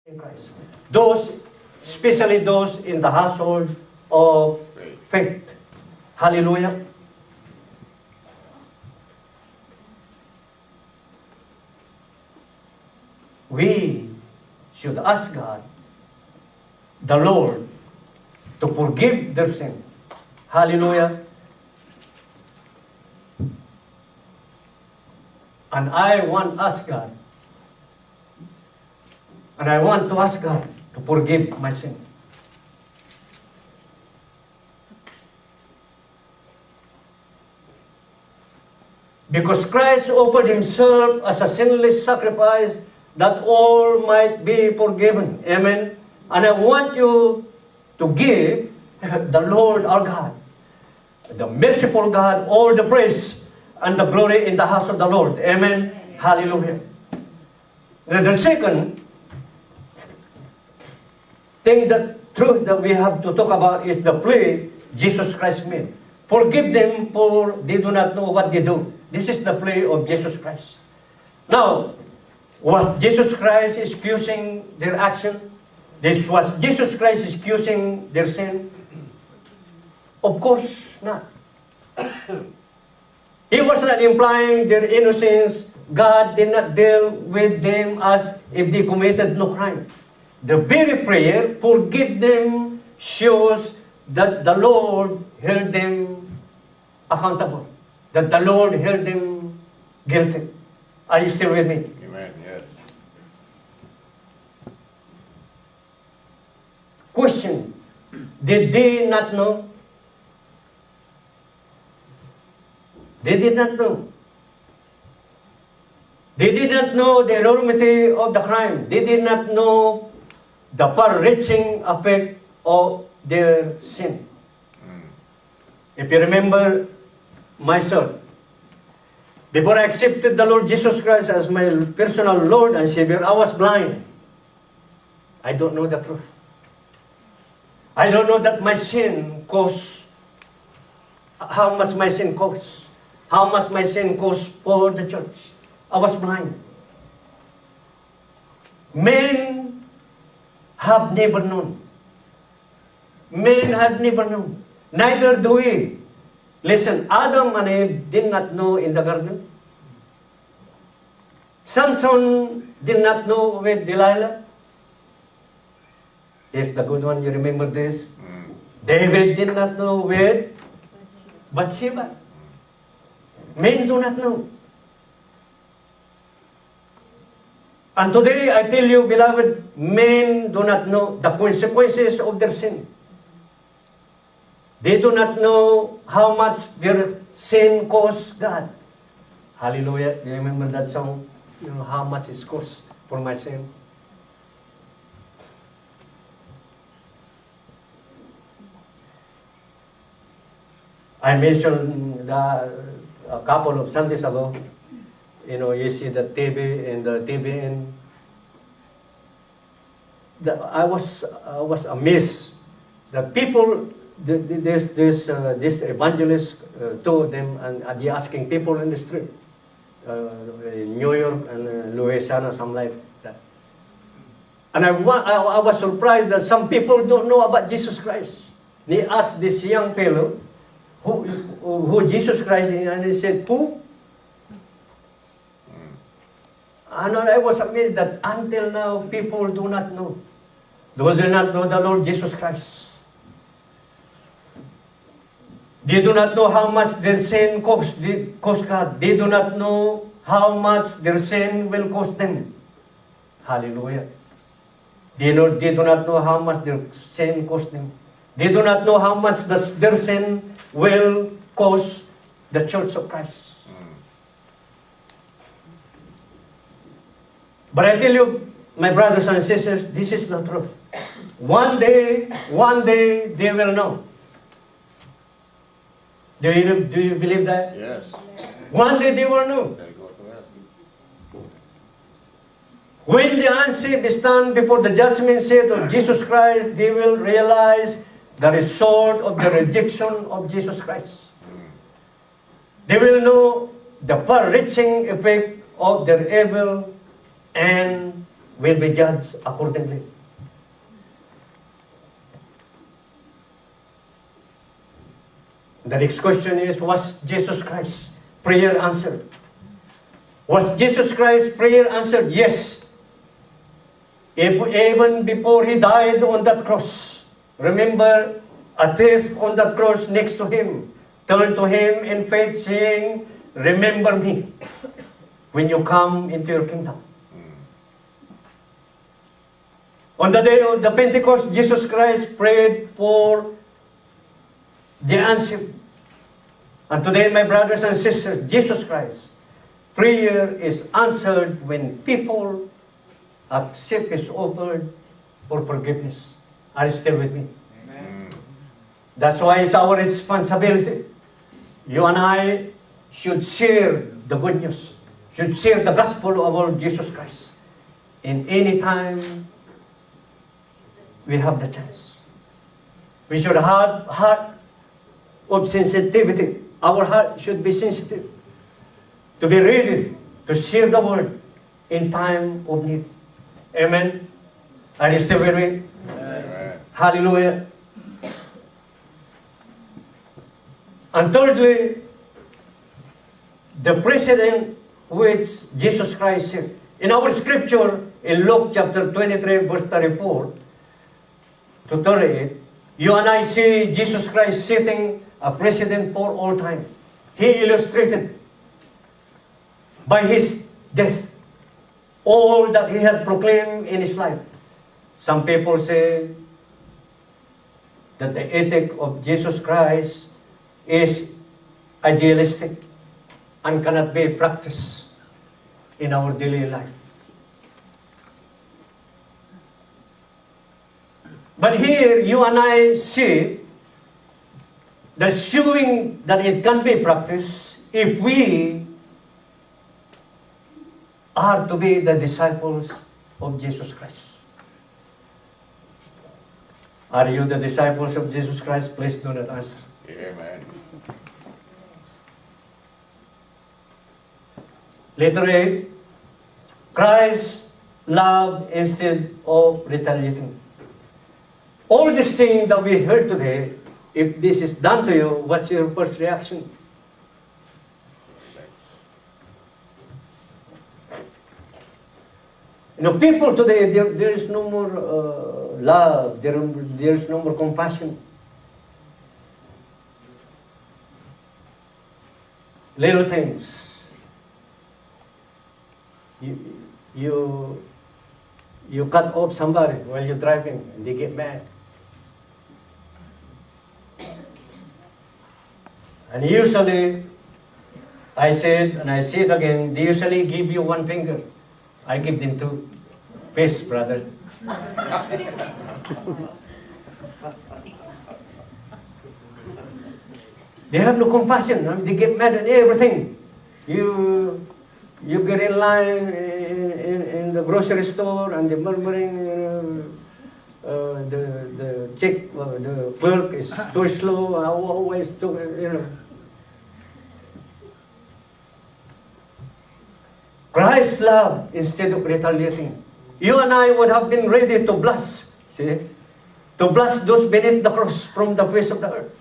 in Christ. Those, especially those in the household of faith. Hallelujah. We should ask God, the Lord, to forgive their sin. Hallelujah. And I want to ask God, and I want to ask God to forgive my sin. Because Christ offered himself as a sinless sacrifice that all might be forgiven. Amen. And I want you to give the Lord our God, the merciful God, all the praise and the glory in the house of the Lord. Amen. Hallelujah. The second thing, the truth that we have to talk about is the plea Jesus Christ made. Forgive them, for they do not know what they do. This is the plea of Jesus Christ. Now, was Jesus Christ excusing their action? Was Jesus Christ excusing their sin? Of course not. He was not implying their innocence. God did not deal with them as if they committed no crime. The very prayer, forgive them, shows that the Lord held them accountable. That the Lord held them guilty. Are you still with me? Amen, yes. Question, did they not know? They did not know. They did not know the enormity of the crime. They did not know the far-reaching effect of their sin. If you remember myself, before I accepted the Lord Jesus Christ as my personal Lord and Savior, I was blind. I don't know the truth. I don't know that my sin cost, how much my sin costs, how much my sin costs for the church. I was blind. Men have never known. Men have never known. Neither do we. Listen, Adam and Eve did not know in the garden. Samson did not know with Delilah. Yes, the good one, you remember this? David did not know with Bathsheba. Men do not know. And today, I tell you, beloved, men do not know the consequences of their sin. They do not know how much their sin costs God. Hallelujah. Do you remember that song? You know how much it costs for my sin? I mentioned a couple of Sundays ago, you see the TV and the TVN. I was amazed that people, this evangelist told them, and they asking people in the street, in New York and Louisiana, something like that. And I was surprised that some people don't know about Jesus Christ. They asked this young fellow, who Jesus Christ is, and he said, who? And I was amazed that until now, people do not know. They do not know the Lord Jesus Christ. They do not know how much their sin cost God. They do not know how much their sin will cost them. Hallelujah. They do not know how much their sin cost them. They do not know how much their sin will cost the Church of Christ. But I tell you, my brothers and sisters, this is the truth. One day they will know. Do you believe that? Yes. One day they will know. When the unsaved stand before the judgment seat of Jesus Christ, they will realize the result of the rejection of Jesus Christ. They will know the far-reaching effect of their evil and will be judged accordingly. The next question is, was Jesus Christ's prayer answered? Was Jesus Christ's prayer answered? Yes. Even before he died on that cross, remember, a thief on that cross next to him turned to him in faith saying, remember me when you come into your kingdom. On the day of the Pentecost, Jesus Christ prayed for the answer. And today, my brothers and sisters, Jesus Christ, prayer is answered when people accept His offer for forgiveness. Are you still with me? Amen. That's why it's our responsibility. You and I should share the good news, should share the gospel of our Jesus Christ in any time we have the chance. We should have heart of sensitivity. Our heart should be sensitive to be ready to share the word in time of need. Amen. Are you still with me? Amen. Hallelujah. And thirdly, the precedent which Jesus Christ said. In our scripture, in Luke chapter 23, verse 34 to 38, you and I see Jesus Christ setting a precedent for all time. He illustrated by His death all that He had proclaimed in His life. Some people say that the ethic of Jesus Christ is idealistic and cannot be practiced in our daily life. But here, you and I see the showing that it can be practiced if we are to be the disciples of Jesus Christ. Are you the disciples of Jesus Christ? Please do not answer. Amen. Letter A, Christ love instead of retaliating. All these things that we heard today, if this is done to you, what's your first reaction? You know, people today, there is no more love, there is no more compassion. Little things. You cut off somebody while you're driving and they get mad. And usually, I said, and I say it again, they usually give you one finger. I give them two. Peace, brother. They have no compassion. I mean, they get mad at everything. You get in line in the grocery store and they're murmuring, the clerk is too slow, always too, Christ's love instead of retaliating. You and I would have been ready to blast, see? To blast those beneath the cross from the face of the earth.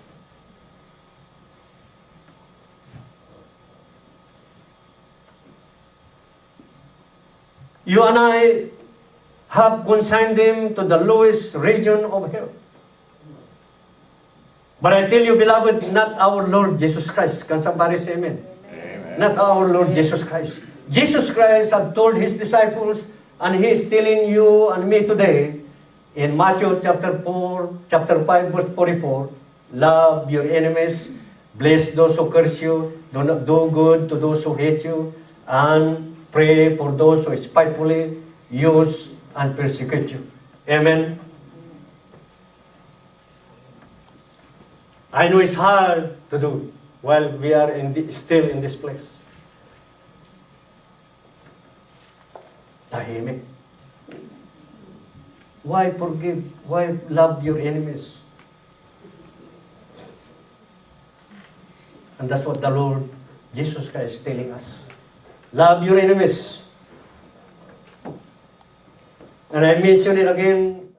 You and I have consigned them to the lowest region of hell. But I tell you, beloved, not our Lord Jesus Christ. Can somebody say amen? Amen. Not our Lord Jesus Christ. Jesus Christ had told His disciples, and He is telling you and me today, in Matthew chapter 5, verse 44, love your enemies, bless those who curse you, do not do good to those who hate you, and pray for those who spitefully use and persecute you. Amen. I know it's hard to do while we are still in this place. Tahimik. Why forgive? Why love your enemies? And that's what the Lord Jesus Christ is telling us. Love your enemies. And I mention it again